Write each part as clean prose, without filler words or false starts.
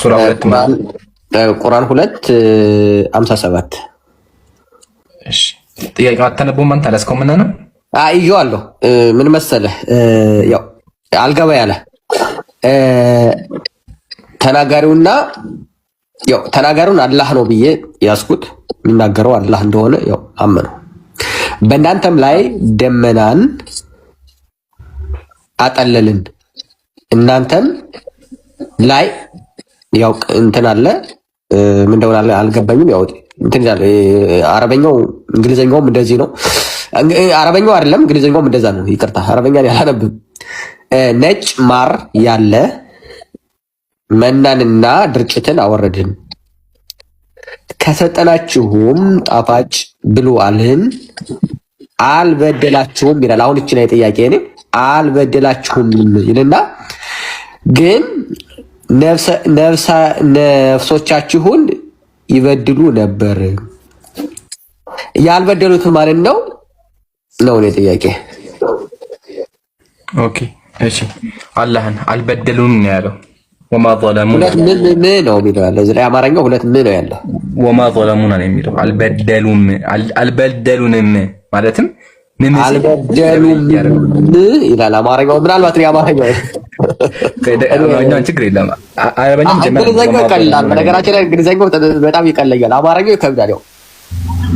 ሱራ 2 ቁርአን 2:57 እሺ ጥያቄው አታነቡም አንተ አላስቆምና ነው አይዋለሁ ምን መሰለህ ያው አልገባ ያለ ተናጋሪውና ያው ተናጋሪውን አላህ ነው ብዬ ያስኩት የሚናገረው አላህ እንደሆነ ያው አመኑ በእናንተም ላይ ደመናን አጠለልን እናንተም ላይ ያው እንትን አለ ምን እንደሆነ አልገባኝም ያው እንትን ይላል አረበኛው እንግሊዘኛውም እንደዚህ ነው አረበኛው አይደለም እንግሊዘኛውም እንደዛ ነው ይቅርታ አረበኛን ያላነብም ነጭ ማር ያለ መናንና ድርጭትን አወረድን ከሰጠናችሁም ጣፋጭ ብሉ አልን አልበደላችሁም ይላል አሁን እቺ ላይ ጥያቄ እኔ አልበደላችሁም ይልና ግን ነፍሶቻችሁን ይበድሉ ነበር ያልበደሉት ማለት ነው እኔ ጥያቄ ኦኬ እሺ አላህን አልበደሉም ነው ያለው ወማ ظلمون ምን ነው የሚለው ያለው እዚህ ላይ አማርኛው ሁለት ምን ነው ያለው ወማ ظلمون ነው የሚለው አልበደሉንም ማለትም ምን አልበደሉም ይላል አማርኛው ምናልባት ነው አማርኛው ከደረኛው ችግር የለም አረበኛም ጀመረ ነገራችን ላይ እንግሊዘኛው በጣም ይቀለኛል አማርኛው ይከብዳል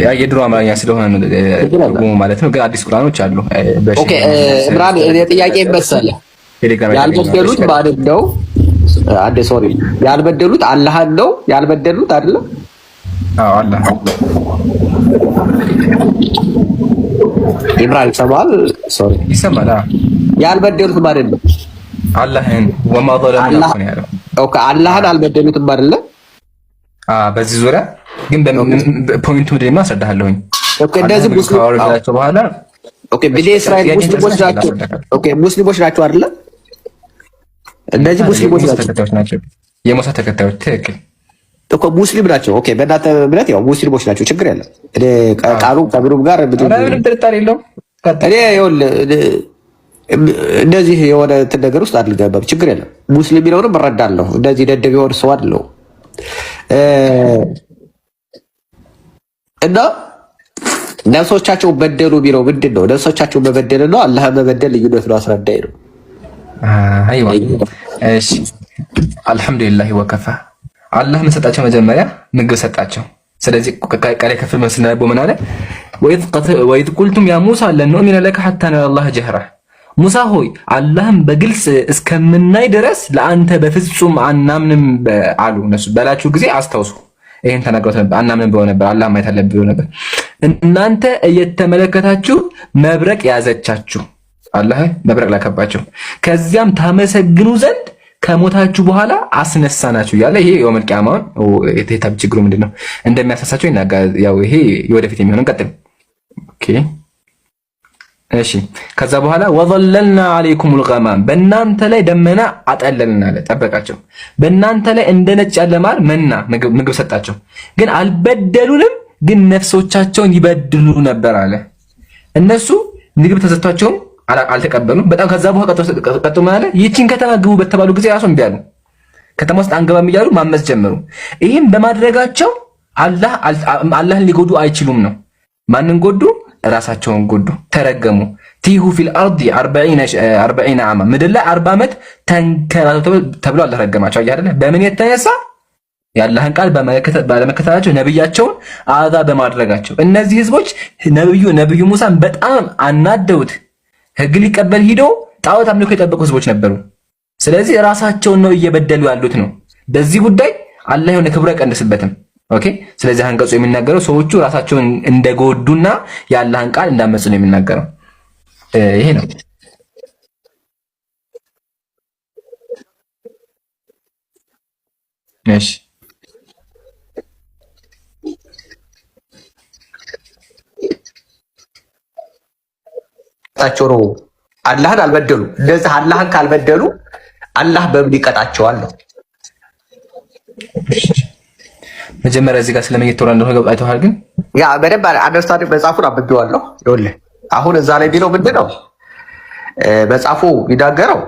ያ የድሮ አማርኛ ስለሆነ ነው ማለት ነው ግን አዲስ ቁርአኖች አሉ ኦኬ ኢምራን የጥያቄ መሰለ ያልበደሉት ማለት ነው አደ ሶሪ ያልበደሉት አላህን ነው ያልበደሉት አይደለም አዎ አላህ ኢብራሂም ሰማል ሶሪ ይሰማል ያልበደሉት ማለት ነው አላህን ወማ ظلمون ነው ያለው ኦኬ አላህን አልበደሉትም አይደለ በዚህ ዙሪያ ግን ፖይንቱ ደግሞ አስረዳለሁኝ ኦኬ እንደዚህ ሙስሊሞች በኋላ ኦኬ ቢዲ እስራኤል ሙስሊሞች ናቸው ኦኬ ሙስሊሞች ናቸው አይደለ እንደዚህ ሙስሊሞች ናቸው የሙሳ ተከታዮች ትክክል እኮ ሙስሊም ናቸው ኦኬ በእናንተ እምነት ያው ሙስሊሞች ናቸው ችግር የለም እኔ ቃሉ ከብሩም ጋር ምንም ጥርጣሬ የለውም እኔ እንደዚህ የሆነ እንትን ነገር ውስጥ አልገባም ችግር የለም ሙስሊም ቢኖርም እረዳለሁ እንደዚህ ደደብ የሆነ ሰው አይደለሁ እና ነፍሶቻቸው በደሉ ቢለው ምንድን ነው ነፍሶቻቸው መበደል ነው አላህ መበደል ልዩነት ነው አስረዳኝ ነው አይዋ እሺ አልহামዱሊላህ ወከፋ አላህ ምን ሰጣቸው መጀመሪያ ምግብ ሰጣቸው ስለዚህ ቃል ከፍል መስልና ነው ምን አለ ወይድ ቁልቱም ያ ሙሳ ለንኡሚነ ለከ ሐታ ነራ አላህ ጀህራ ሙሳ ሆይ አላህም በግልጽ እስከምናይ ድረስ ለአንተ በፍጹም አናምንም አሉ እነሱ በላችሁ ጊዜ አስታውሱ ይሄን ተናግረው ነበር አናምንም ብለው ነበር አላህ ማየት አለብህ ብለው ነበር እናንተ እየተመለከታችሁ መብረቅ ያዘቻችሁ አላህ መብረቅ ላከባቸው ከዚያም ታመሰግኑ ዘንድ ከሞታችሁ በኋላ አስነሳናችሁ ያለ ይሄ የውመል ቂያማውን የታብ ችግሩ ምንድነው እንደሚያሳሳቸው ይናገራል ያው ይሄ ወደፊት የሚሆነው ቀጥል ኦኬ እሺ ከዛ በኋላ ወظللنا عليكم الغمام በእናንተ ላይ ደመና አጠለልን አለ ጠበቃቸው በእናንተ ላይ እንደ ነጭ ያለ ማር መና ምግብ ሰጣቸው ግን አልበደሉንም ግን ነፍሶቻቸውን ይበድሉ ነበር አለ እነሱ ምግብ ተሰጥቷቸው አልተቀበሉም በጣም ከዛ በኋላ ቀጥቶ ማለት ይቺን ከተማ ግቡ በተባሉ ጊዜ ራሱን ቢያሉ ከተማ ውስጥ አንገባም እያሉ ማመጽ ጀመሩ ይሄን በማድረጋቸው አላህን ሊጎዱ አይችሉም ነው ማንን ጎዱ ራሳቸውን ጎዱ ተረገሙ ቲሁ ፊል አርዲ 40 ዓመት ምድር ላይ 40 ዓመት ተንከራተው ተብሎ አላህ ረገማቸው አይደለ በምን የተነሳ ያላህን ቃል ባለመከተላቸው ነብያቸውን አዛ በማድረጋቸው እነዚህ ህዝቦች ነብዩ ሙሳን በጣም አናደውት ህግ ሊቀበል ሄዶ ጣዖት አምልኮ የጠበቁ ህዝቦች ነበሩ ስለዚህ ራሳቸውን ነው እየበደሉ ያሉት ነው በዚህ ጉዳይ አላህ የሆነ ክብረ ቀንስበትም ኦኬ ስለዚህ አንቀጹ የሚናገረው ሰዎቹ ራሳቸውን እንደጎዱና ያላህን ቃል እንዳመጹ ነው የሚናገረው ይሄ ነው እሺ ታቸው ነው አላህን አልበደሉ እንደዚህ አላህን ካልበደሉ አላህ በምን ይቀጣቸዋል ነው መጀመሪያ እዚህ ጋር ስለምን ተወራ እንደሆነ አይተዋል ግን ያ በደንብ አንደርስታንድ መጽሐፉን አብቤዋለሁ ይኸውልህ አሁን እዛ ላይ ቢለው ምንድነው መጽሐፉ ይናገረው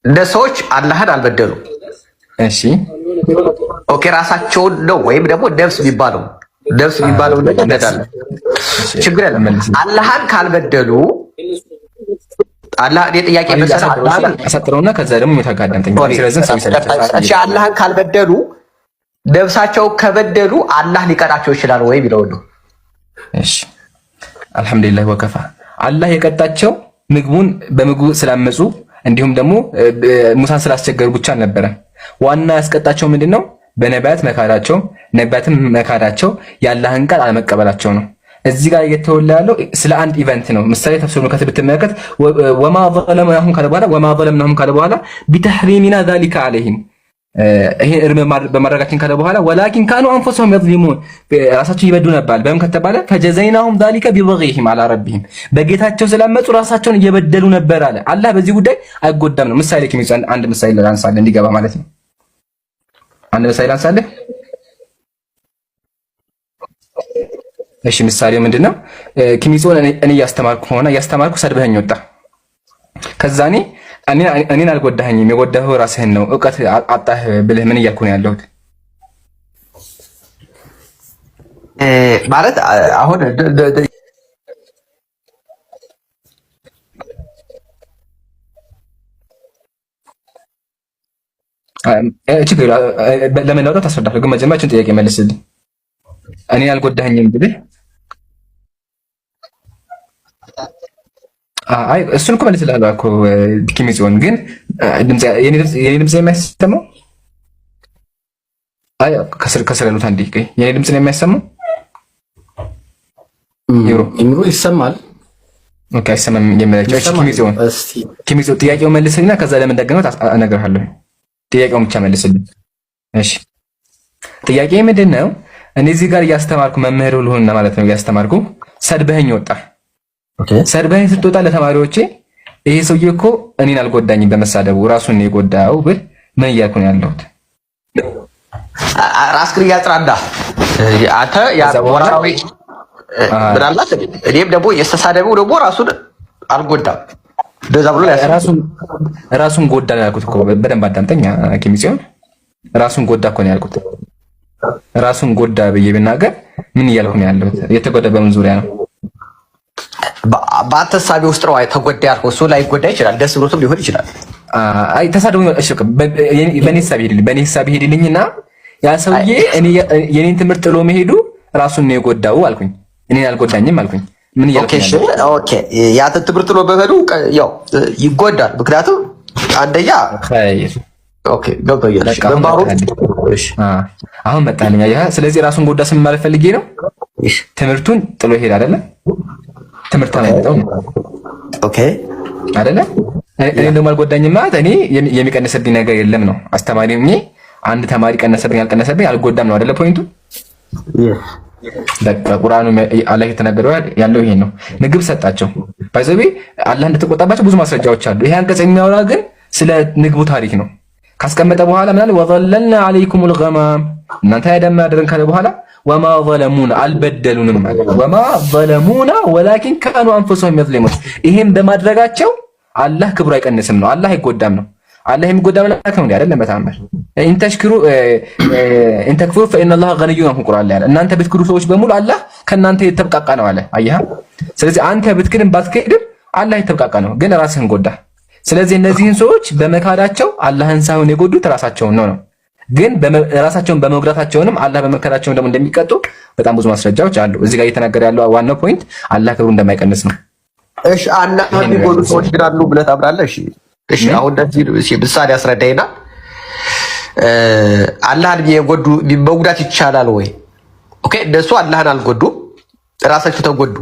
እንደ ሰዎች አላህን አልበደሉ እሺ ኦኬ ራሳቸውን ነው ወይም ደግሞ ነፍስ የሚባለው ነገር እንሄዳለን። ችግር የለም። አላህን ካልበደሉ አላህ ጥያቄ አሳጥረውና ከዛ ደግሞ የተጋደምተኛ እሺ አላህን ካልበደሉ ነፍሳቸው ከበደሉ አላህ ሊቀጣቸው ይችላል ወይ ቢለው ነው። እሺ አልহামዱሊላህ ወከፋ አላህ የቀጣቸው ምግቡን በምግቡ ስላመጹ እንዲሁም ደግሞ ሙሳን ስላስቸገሩ ብቻ አልነበረም። ዋና ያስቀጣቸው ምንድነው? በነቢያት መካዳቸው፣ ነቢያትን መካዳቸው፣ የአላህን ቃል አለመቀበላቸው ነው። እዚህ ጋር እየተወላ ያለው ስለ አንድ ኢቨንት ነው። ምሳሌ ተፍሲሩን ከተብትመለከት ወማ ظلمناهم ካለ በኋላ ቢተህሪሚና ذلك عليهم ይሄ እርም በማድረጋችን ካለ በኋላ ወላኪን ካኑ አንፈሱሁም يظلمون ራሳቸው ይበዱ ነበር። በምን ከተባለ فجزيناهم ذلك ببغيهم على ربهم በጌታቸው ስላመጹ ራሳቸውን እየበደሉ ነበር አለ። አላህ በዚህ ጉዳይ አይጎዳም ነው። ምሳሌ ከሚጻን አንድ ምሳሌ ላንሳለ እንዲገባ ማለት ነው። አንድ ምሳሌ ላንሳለ። እሺ ምሳሌው ምንድነው? ኪሚጾን እኔ እያስተማርኩ ሰድበኸኝ ወጣ። ከዛ እኔን አልጎዳኸኝም፣ የጎዳኸው ራስህን ነው፣ እውቀት አጣህ ብልህ ምን እያልኩ ነው ያለሁት? ማለት አሁን ችግር ለምን ላውጣ ታስረዳለህ። ግን መጀመሪያ ጥያቄ መልስልኝ። እኔን አልጎዳኸኝም ብልህ አይ እሱን እኮ መልስልሃለሁ እኮ ኪሚጾን ግን የኔ ድምጽ የሚያሰማው አይ ከስር ያሉት አንዴ የኔ ድምጽ ነው የሚያሰማው ኢምሮ ይሰማል። ኦኬ አይሰማም። ኪሚጾን ጥያቄው መልስልኝና ከዛ ለምን እንደገና እነግርሃለሁ። ጥያቄውን ብቻ መልስልኝ እሺ። ጥያቄ ምንድነው? እኔ እዚህ ጋር እያስተማርኩ መምህር ልሆንና ማለት ነው እያስተማርኩ ሰድበኸኝ ወጣ። ሰድበኸኝ ስትወጣ ለተማሪዎቼ ይሄ ሰውዬ እኮ እኔን አልጎዳኝም በመሳደቡ ራሱን ነው የጎዳው ብል ምን እያልኩ ነው ያለሁት? ራስክን እያጽናና አንተ ያ ወራዊ ምናልባት እኔም ደግሞ የስተሳደበው ደግሞ ራሱን አልጎዳም እንደዛ ብሎ ራሱን ጎዳ ነው ያልኩት እኮ። በደንብ አዳምጠኛ ኪሚጽዮን፣ ራሱን ጎዳ እኮ ነው ያልኩት። ራሱን ጎዳ ብዬ ብናገር ምን እያልኩ ነው ያለሁት? የተጎዳ በምን ዙሪያ ነው? በአተሳቢ ውስጥ ነው ተጎዳ ያልኩት። እሱ ላይ ጎዳ ይችላል፣ ደስ ብሎትም ሊሆን ይችላል። አይ ተሳደቡ። እሺ በኔ ሂሳብ ሄድልኝና ያ ሰውዬ የኔን ትምህርት ጥሎ መሄዱ ራሱን ነው የጎዳው አልኩኝ። እኔን አልጎዳኝም አልኩኝ። ምን እያልኩ ነው? ኦኬ ያ ትምህርት ጥሎ መሄዱ ያው ይጎዳል። ምክንያቱም አንደኛ ኦኬ ገብቶኛል። አሁን መጣልኝ። ስለዚህ ራሱን ጎዳ ስም ማለት ፈልጌ ነው። ትምህርቱን ጥሎ ይሄድ አይደለ? ትምህርት አመጣው ነው። ኦኬ አይደለ? እኔ ደግሞ አልጎዳኝም ማለት እኔ የሚቀንስብኝ ነገር የለም ነው። አስተማሪ ነኝ። አንድ ተማሪ ቀነሰብኝ አልቀነሰብኝ አልጎዳም ነው አይደለ? ፖይንቱ በቁርአኑ አላህ የተናገረው ያለው ይሄን ነው። ምግብ ሰጣቸው። ባይዘቤ አላህ እንደተቆጣባቸው ብዙ ማስረጃዎች አሉ። ይሄ አንቀጽ የሚያወራ ግን ስለ ምግቡ ታሪክ ነው። ካስቀመጠ በኋላ ምናል ወዘለልና አለይኩሙል ገማም እናንተ ያደማ ያደረን ካለ በኋላ ወማ ዘለሙና አልበደሉንም ማለት ወማ ዘለሙና ወላኪን ካኑ አንፈሱሁም የዝሊሙን። ይሄን በማድረጋቸው አላህ ክብሩ አይቀንስም ነው። አላህ አይጎዳም ነው። አላህ የሚጎዳ ማለት ነው አይደለም። በተአምር እንተሽክሩ እንተክፉሩ ፈኢነላህ ገኒዩን ነው ቁርአን ላይ አለ። እናንተ ብትክዱ ሰዎች በሙሉ አላህ ከናንተ የተብቃቃ ነው አለ። አየህ። ስለዚህ አንተ ብትክድም ባትክድም አላህ የተብቃቃ ነው፣ ግን ራስህን ጎዳ። ስለዚህ እነዚህን ሰዎች በመካዳቸው አላህን ሳይሆን የጎዱት ራሳቸውን ነው። ግን ራሳቸውን በመጉዳታቸውንም አላህ በመከራቸውን ደግሞ እንደሚቀጡ በጣም ብዙ ማስረጃዎች አሉ። እዚህ ጋር እየተናገረ ያለው ዋናው ፖይንት አላህ ክብሩ እንደማይቀንስ ነው። እሺ አላህ የሚጎዱ ሰዎች ይላሉ ብለህ ታምናለህ? እሺ አሁን እንደዚህ ምሳሌ አስረዳይና አላህን የጎዱ መጉዳት ይቻላል ወይ? ኦኬ እነሱ አላህን አልጎዱም፣ ራሳቸው ተጎዱ።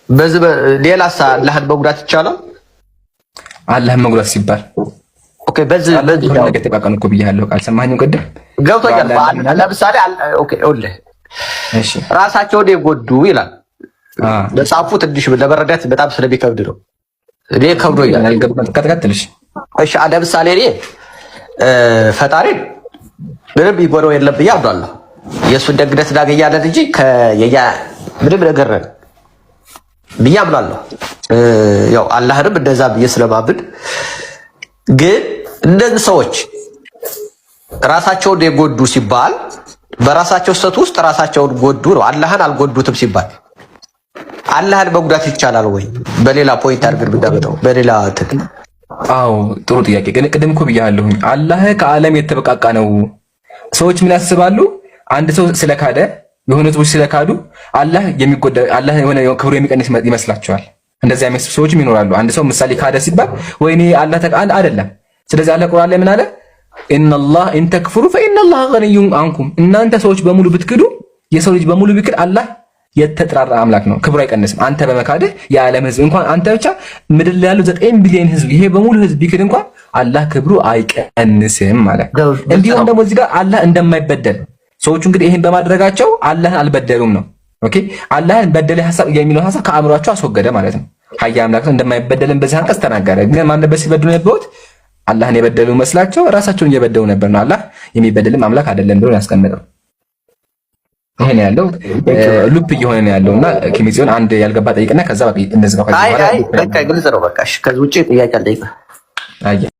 በዚህ ሌላስ አላህን መጉዳት ይቻላል? አላህን መጉዳት ሲባል ኦኬ በዚህ ነገር ተቃቀን እኮ ብያለሁ። ቃል ሰማኸኝ? ቅድም ገብቶኛል። ለምሳሌ ኦኬ እሺ ራሳቸውን የጎዱ ይላል መጽሐፉ። ትንሽ ለመረዳት በጣም ስለሚከብድ ነው። እኔ ከብዶኛል። ከተከተልሽ እሺ ለምሳሌ እኔ ፈጣሪን ምንም ይጎዳው የለም ብዬ አምናለሁ። የእሱን ደግነት እናገኛለን እንጂ ከየኛ ምንም ነገር ብዬ አምናለሁ። ያው አላህንም እንደዛ ብዬ ስለማምን ግን እነዚህ ሰዎች ራሳቸውን የጎዱ ሲባል በራሳቸው ስህተት ውስጥ ራሳቸውን ጎዱ ነው። አላህን አልጎዱትም ሲባል አላህን መጉዳት ይቻላል ወይ? በሌላ ፖይንት አድርገን ብንዳመጣው በሌላ ትክክል። አዎ ጥሩ ጥያቄ። ግን ቅድም እኮ ብያለሁኝ አላህ ከዓለም የተበቃቃ ነው። ሰዎች ምን ያስባሉ? አንድ ሰው ስለካደ የሆነ ሰዎች ስለካዱ አላህ የሚጎዳ አላህ የሆነ ክብሩ የሚቀንስ ይመስላቸዋል። እንደዚህ አይመስሉ ሰዎችም ይኖራሉ። አንድ ሰው ምሳሌ ካደ ሲባል ወይኔ አላህ ተቃል አይደለም። ስለዚህ አላህ ቁርአን ላይ ምን አለ? ኢነላህ ኢንተክፍሩ ፈኢነላህ ገኒዩን አንኩም። እናንተ ሰዎች በሙሉ ብትክዱ የሰው ልጅ በሙሉ ቢክድ አላህ የተጠራራ አምላክ ነው፣ ክብሩ አይቀንስም። አንተ በመካደህ የዓለም ህዝብ እንኳን አንተ ብቻ ምድር ላይ ያለው 9 ቢሊዮን ህዝብ ይሄ በሙሉ ህዝብ ቢክድ እንኳን አላህ ክብሩ አይቀንስም ማለት። እንዲሁም ደግሞ እዚህ ጋር አላህ እንደማይበደል ሰዎቹ እንግዲህ ይሄን በማድረጋቸው አላህን አልበደሉም ነው። ኦኬ አላህን በደለ ሐሳብ የሚለው ሐሳብ ከአእምሯቸው አስወገደ ማለት ነው። ሀያ አምላክ እንደማይበደልን በዚህ አንቀጽ ተናገረ። ግን ማን ነበር ሲበድሉ የነበሩት? አላህን የበደሉ መስላቸው ራሳቸውን እየበደሉ ነበር ነው። አላህ የሚበደልም አምላክ አይደለም ብሎ ያስቀምጠው። ይሄ ነው ያለው። ሉፕ እየሆነ ነው ያለውና ኪሚዚዮን አንድ ያልገባ ጠይቅና ከዛ በቃ እንደዚህ ነው። በቃ ግልጽ ነው። በቃ ከዚህ ውጪ ጥያቄ አልጠይቅም።